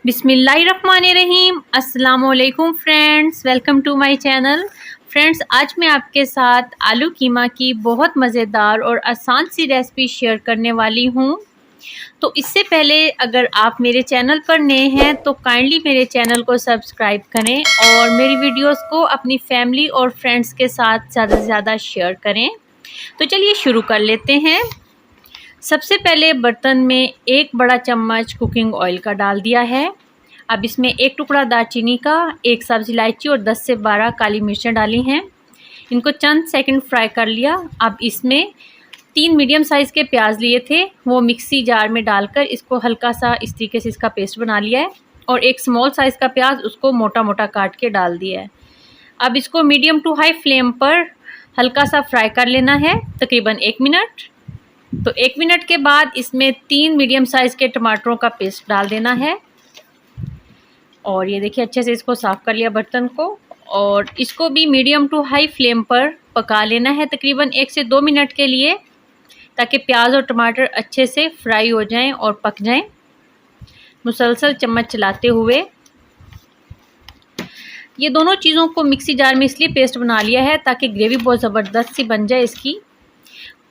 बिस्मिल्लाहिर्रहमानिर्रहीम। अस्सलाम वालेकुम friends, welcome to my channel. Friends, आज मैं आपके साथ आलू कीमा की बहुत मज़ेदार और आसान सी रेसिपी शेयर करने वाली हूँ। तो इससे पहले अगर आप मेरे चैनल पर नए हैं तो काइंडली मेरे चैनल को सब्सक्राइब करें और मेरी वीडियोस को अपनी फैमिली और फ्रेंड्स के साथ ज़्यादा से ज़्यादा शेयर करें। तो चलिए शुरू कर लेते हैं। सबसे पहले बर्तन में एक बड़ा चम्मच कुकिंग ऑयल का डाल दिया है। अब इसमें एक टुकड़ा दालचीनी का, एक सब्ज़ इलायची और 10 से 12 काली मिर्चें डाली हैं। इनको चंद सेकंड फ्राई कर लिया। अब इसमें 3 मीडियम साइज़ के प्याज लिए थे, वो मिक्सी जार में डालकर इसको हल्का सा इस तरीके से इसका पेस्ट बना लिया है। और एक स्मॉल साइज़ का प्याज उसको मोटा मोटा काट के डाल दिया है। अब इसको मीडियम टू हाई फ्लेम पर हल्का सा फ्राई कर लेना है, तकरीबन 1 मिनट। तो 1 मिनट के बाद इसमें 3 मीडियम साइज़ के टमाटरों का पेस्ट डाल देना है। और ये देखिए अच्छे से इसको साफ़ कर लिया बर्तन को। और इसको भी मीडियम टू हाई फ्लेम पर पका लेना है तकरीबन 1 से 2 मिनट के लिए, ताकि प्याज और टमाटर अच्छे से फ्राई हो जाएं और पक जाएं। मुसलसल चम्मच चलाते हुए ये दोनों चीज़ों को मिक्सी जार में इसलिए पेस्ट बना लिया है ताकि ग्रेवी बहुत ज़बरदस्त सी बन जाए इसकी।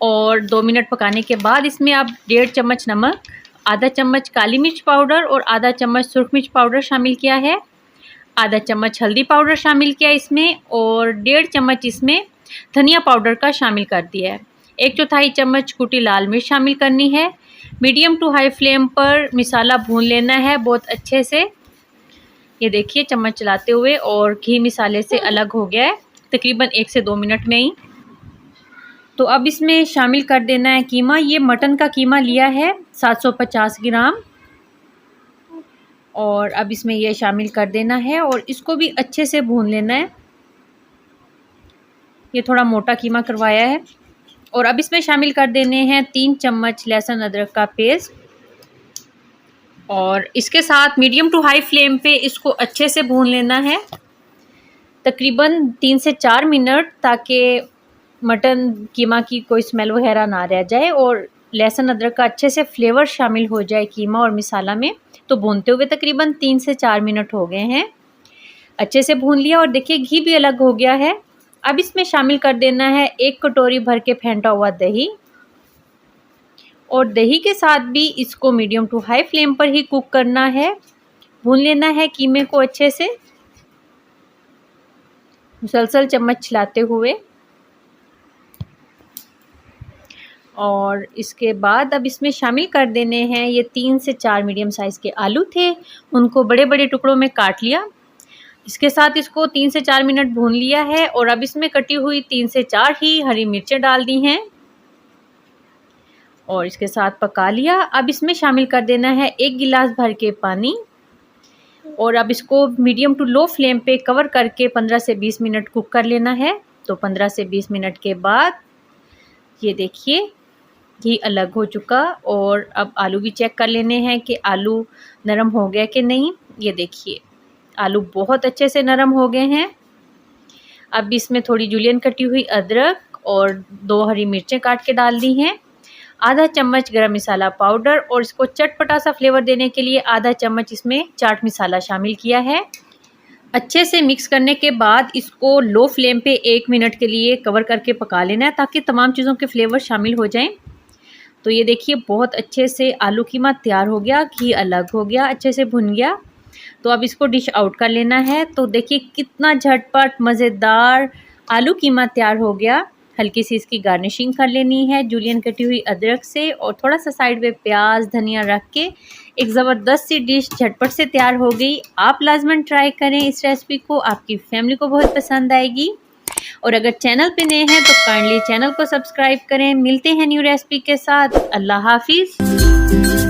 और 2 मिनट पकाने के बाद इसमें आप 1.5 चम्मच नमक, आधा चम्मच काली मिर्च पाउडर और आधा चम्मच सुरख मिर्च पाउडर शामिल किया है। आधा चम्मच हल्दी पाउडर शामिल किया इसमें और 1.5 चम्मच इसमें धनिया पाउडर का शामिल कर दिया है। 1/4 चम्मच कुटी लाल मिर्च शामिल करनी है। मीडियम टू हाई फ्लेम पर मिसाला भून लेना है बहुत अच्छे से। ये देखिए चम्मच चलाते हुए और घी मिसाले से अलग हो गया है तकरीबन 1 से 2 मिनट में ही। तो अब इसमें शामिल कर देना है कीमा। ये मटन का कीमा लिया है 750 ग्राम। और अब इसमें ये शामिल कर देना है और इसको भी अच्छे से भून लेना है। ये थोड़ा मोटा कीमा करवाया है। और अब इसमें शामिल कर देने हैं 3 चम्मच लहसुन अदरक का पेस्ट। और इसके साथ मीडियम टू हाई फ्लेम पे इसको अच्छे से भून लेना है तकरीबन 3 से 4 मिनट, ताकि मटन कीमा की कोई स्मेल वगैरह ना रह जाए और लहसुन अदरक का अच्छे से फ्लेवर शामिल हो जाए कीमा और मिसाला में। तो भूनते हुए तकरीबन 3 से 4 मिनट हो गए हैं। अच्छे से भून लिया और देखिए घी भी अलग हो गया है। अब इसमें शामिल कर देना है 1 कटोरी भर के फेंटा हुआ दही। और दही के साथ भी इसको मीडियम टू हाई फ्लेम पर ही कुक करना है। भून लेना है कीमे को अच्छे से मुसलसल चम्मच चलाते हुए। और इसके बाद अब इसमें शामिल कर देने हैं ये 3 से 4 मीडियम साइज़ के आलू थे, उनको बड़े बड़े टुकड़ों में काट लिया। इसके साथ इसको 3 से 4 मिनट भून लिया है। और अब इसमें कटी हुई 3 से 4 ही हरी मिर्चें डाल दी हैं और इसके साथ पका लिया। अब इसमें शामिल कर देना है 1 गिलास भर के पानी। और अब इसको मीडियम टू लो फ्लेम पे कवर करके 15 से 20 मिनट कुक कर लेना है। तो 15 से 20 मिनट के बाद ये देखिए घी अलग हो चुका। और अब आलू भी चेक कर लेने हैं कि आलू नरम हो गया कि नहीं। ये देखिए आलू बहुत अच्छे से नरम हो गए हैं। अब इसमें थोड़ी जुलियन कटी हुई अदरक और 2 हरी मिर्चें काट के डाल दी हैं। आधा चम्मच गरम मसाला पाउडर और इसको चटपटा सा फ्लेवर देने के लिए आधा चम्मच इसमें चाट मसाला शामिल किया है। अच्छे से मिक्स करने के बाद इसको लो फ्लेम पे 1 मिनट के लिए कवर करके पका लेना है, ताकि तमाम चीज़ों के फ्लेवर शामिल हो जाएं। तो ये देखिए बहुत अच्छे से आलू कीमा तैयार हो गया, घी अलग हो गया, अच्छे से भुन गया। तो अब इसको डिश आउट कर लेना है। तो देखिए कितना झटपट मज़ेदार आलू कीमा तैयार हो गया। हल्की सी इसकी गार्निशिंग कर लेनी है जुलियन कटी हुई अदरक से और थोड़ा सा साइड में प्याज धनिया रख के एक ज़बरदस्त सी डिश झटपट से तैयार हो गई। आप लाजमन ट्राई करें इस रेसिपी को, आपकी फैमिली को बहुत पसंद आएगी। और अगर चैनल पे नए हैं तो काइंडली चैनल को सब्सक्राइब करें। मिलते हैं न्यू रेसिपी के साथ। अल्लाह हाफिज़।